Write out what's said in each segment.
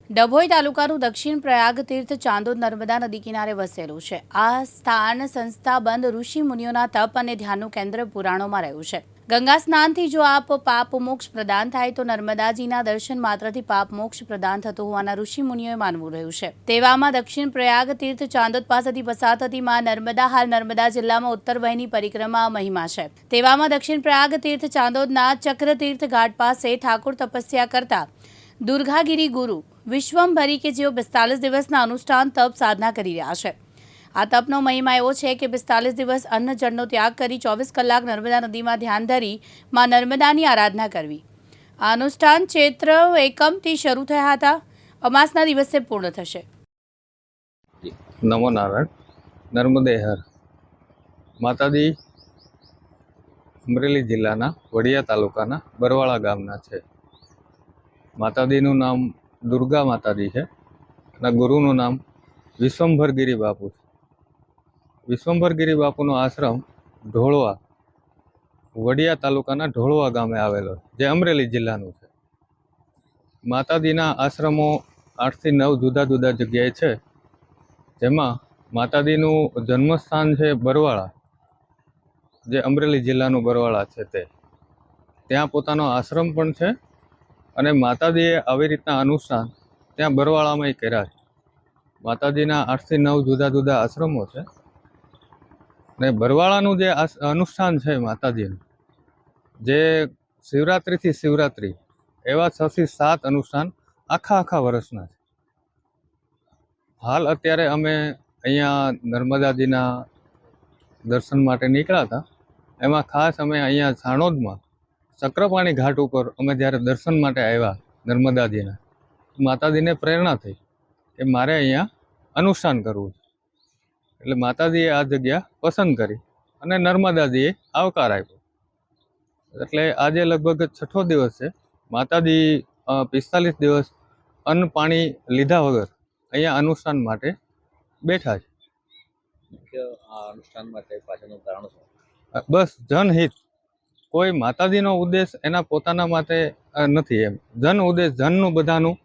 ડભોઈ તાલુકાનું દક્ષિણ પ્રયાગ તીર્થ ચાંદોદ નર્મદા નદી કિનારે વસેલું છે. આ સ્થાન સંસ્થાબંધ ઋષિ મુનિઓના તપ અને ધ્યાનનું કેન્દ્ર પુરાણોમાં રહ્યું છે. ગંગા સ્નાનથી જો આપ પાપ મોક્ષ પ્રદાન થાય તો નર્મદાજીના દર્શન માત્રથી પાપ મોક્ષ પ્રદાન થતું હોવાના ઋષિ મુનિઓએ માનવું રહ્યું છે. તેવામાં દક્ષિણ પ્રયાગ તીર્થ ચાંદોદ પાસેથી પસાર થતી માં નર્મદા હાલ નર્મદા જિલ્લામાં ઉત્તર વયની પરિક્રમા મહિમા છે. તેવામાં દક્ષિણ પ્રયાગ તીર્થ ચાંદોદના ચક્રતીર્થ ઘાટ પાસે ઠાકોર તપસ્યા કરતા દુર્ગાગીરી ગુરુ વિશ્વમભરી કે જેઓ 45 દિવસના અનુષ્ઠાન તપ સાધના કરી રહ્યા છે. આ તપનો મહિમા એવો છે કે 45 દિવસ અન્ન જળનો ત્યાગ કરી 24 કલાક નર્મદા નદીમાં ધ્યાન ધરી માં નર્મદાની આરાધના કરવી. આ અનુષ્ઠાન ચૈત્ર એકમથી શરૂ થયા હતા. અમાસના દિવસે પૂર્ણ થશે. નમો નારાયણ. નર્મદે હર. માતાજી અમરેલી જિલ્લાના વડિયા તાલુકાના બરવાળા ગામના છે. માતાજીનું નામ દુર્ગા માતાજી છે અને ગુરુનું નામ વિશ્વંભરગીરી બાપુ છે. વિશ્વંભરગીરી બાપુનો આશ્રમ ઢોળવા વડિયા તાલુકાના ઢોળવા ગામે આવેલો છે, જે અમરેલી જિલ્લાનું છે. માતાજીના આશ્રમો 8 થી 9 જુદા જુદા જગ્યાએ છે, જેમાં માતાજીનું જન્મસ્થાન છે બરવાળા, જે અમરેલી જિલ્લાનું બરવાળા છે. ત્યાં પોતાનો આશ્રમ પણ છે અને માતાજીએ આવી રીતના અનુષ્ઠાન ત્યાં બરવાળામાં કર્યા છે. માતાજીના 8 થી 9 જુદા જુદા આશ્રમો છે ને બરવાળાનું જે અનુષ્ઠાન છે માતાજીનું, જે શિવરાત્રિથી શિવરાત્રિ એવા 6 થી 7 અનુષ્ઠાન આખા વર્ષના છે. હાલ અત્યારે અમે અહીંયા નર્મદાજીના દર્શન માટે નીકળ્યા હતા. એમાં ખાસ અમે અહીંયા સાણોદમાં ચક્રપાણી ઘાટ ઉપર અમે જ્યારે દર્શન માટે આવ્યા નર્મદાજીના, માતાજીને પ્રેરણા થઈ કે મારે અહીંયા અનુષ્ઠાન કરવું છે. એટલે માતાજીએ આ જગ્યા પસંદ કરી અને નર્મદાજીએ આવકાર આપ્યો. એટલે આજે લગભગ 6થો દિવસ છે. માતાજી 45 દિવસ અન્ન પાણી લીધા વગર અહીંયા અનુષ્ઠાન માટે બેઠા છે. મુખ્ય આ અનુષ્ઠાન માટે પાછળનું કારણ શું? બસ જનહિત. કોઈ માતાજીનો ઉદ્દેશ એના પોતાના માટે નથી. એમ જન ઉદ્દેશ, જનનું બધાનું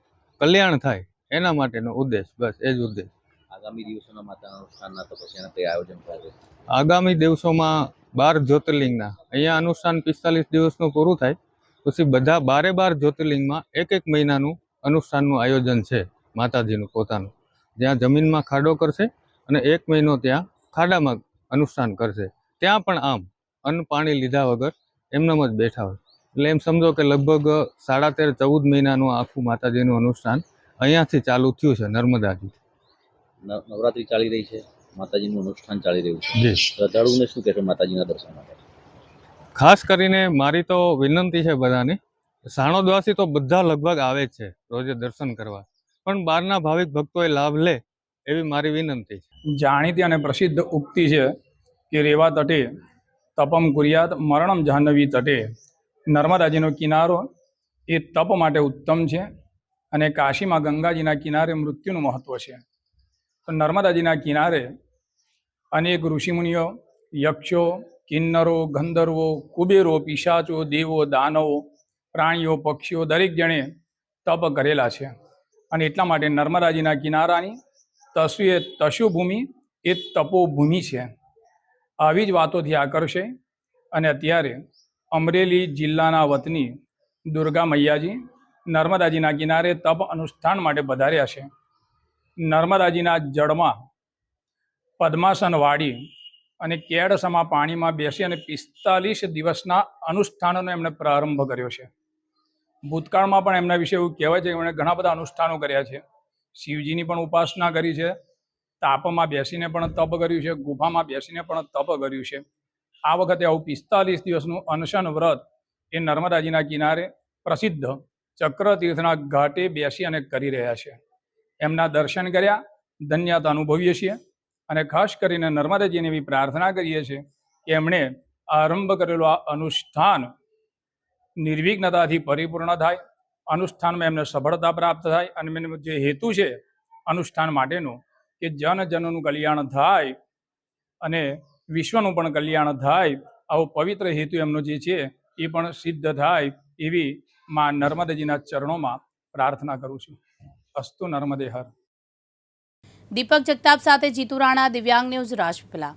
કલ્યાણ થાય એના માટેનો ઉદ્દેશ, બસ એ જ ઉદ્દેશ. આગામી દિવસોના માતાના અનુષ્ઠાનના તપસ્યાના તે આયોજન થાય છે. આગામી દિવસોમાં 12 જ્યોતિર્લિંગના અહીંયા અનુષ્ઠાન 45 દિવસનું પૂરું થાય પછી બધા 12 જ્યોતિર્લિંગમાં એક મહિનાનું અનુષ્ઠાનનું આયોજન છે માતાજીનું પોતાનું, જ્યાં જમીનમાં ખાડો કરશે અને 1 મહિનો ત્યાં ખાડામાં અનુષ્ઠાન કરશે. ત્યાં પણ આમ અન્ન પાણી લીધા વગર એમનેમ જ બેઠા હોય. એટલે એમ સમજો કે લગભગ 13.5-14 મહિનાનું આખું માતાજીનું અનુષ્ઠાન અહીંયાથી ચાલુ થયું છે નર્મદાજી. નવરાત્રિ ચાલી રહી છે, માતાજીનું અનુષ્ઠાન ચાલી રહ્યું છે. જી. શ્રદ્ધાળુને શું કહેશો માતાજીના દર્શન માટે? ખાસ કરીને મારી તો વિનંતી છે બધાની, સાણોદવાસી તો બધા લગભગ આવે જ છે રોજે દર્શન કરવા, પણ બહારના ભાવિક ભક્તોએ લાભ લે એવી મારી વિનંતી છે. જાણીતી અને પ્રસિદ્ધ ઉક્તિ છે કે રેવા તટે તપમ કુર્યાત મરણમ જાહ્નવી તટે. નર્મદાજીનો કિનારો એ તપ માટે ઉત્તમ છે અને કાશીમાં ગંગાજીના કિનારે મૃત્યુનું મહત્વ છે. તો નર્મદાજીના કિનારે અનેક ઋષિમુનિઓ, યક્ષો, કિન્નરો, ગંધર્વો, કુબેરો, પિશાચો, દેવો, દાનવો, પ્રાણીઓ, પક્ષીઓ દરેક જણે તપ કરેલા છે. અને એટલા માટે નર્મદાજીના કિનારાની તશુભૂમિ એ તપોભૂમિ છે. આવી જ વાતોથી આકર્ષે અને અત્યારે અમરેલી જિલ્લાના વતની દુર્ગા મૈયાજી નર્મદાજીના કિનારે તપ અનુષ્ઠાન માટે પધાર્યા છે. નર્મદાજીના જળમાં પદ્માસન વાળી અને કેડસમા પાણીમાં બેસી અને 45 દિવસના અનુષ્ઠાનનો એમણે પ્રારંભ કર્યો છે. ભૂતકાળમાં પણ એમના વિશે એવું કહેવાય છે કે એમણે ઘણા બધા અનુષ્ઠાનો કર્યા છે. શિવજીની પણ ઉપાસના કરી છે, તાપમાં બેસીને પણ તપ કર્યું છે, ગુફામાં બેસીને પણ તપ કર્યું છે. આ વખતે આવું 45 દિવસનું અનશન વ્રત એ નર્મદાજીના કિનારે પ્રસિદ્ધ ચક્રતીર્થના ઘાટે બેસી અને કરી રહ્યા છે. એમના દર્શન કર્યા, ધન્યતા અનુભવીએ છીએ અને ખાસ કરીને નર્મદાજીને એવી પ્રાર્થના કરીએ છીએ કે એમણે આરંભ કરેલો આ અનુષ્ઠાન નિર્વિઘ્નતાથી પરિપૂર્ણ થાય, અનુષ્ઠાનમાં એમને સફળતા પ્રાપ્ત થાય અને એમનો જે હેતુ છે અનુષ્ઠાન માટેનો કે જનનું કલ્યાણ થાય અને વિશ્વનું પણ કલ્યાણ થાય, આવો પવિત્ર હેતુ એમનો જે છે એ પણ સિદ્ધ થાય એવી માં નર્મદાજીના ચરણોમાં પ્રાર્થના કરું છું. અસ્તુ નર્મદે હર. દીપક જગતાપ સાથે જીતુ રાણા, દિવ્યાંગ ન્યૂઝ, રાજપીપળા.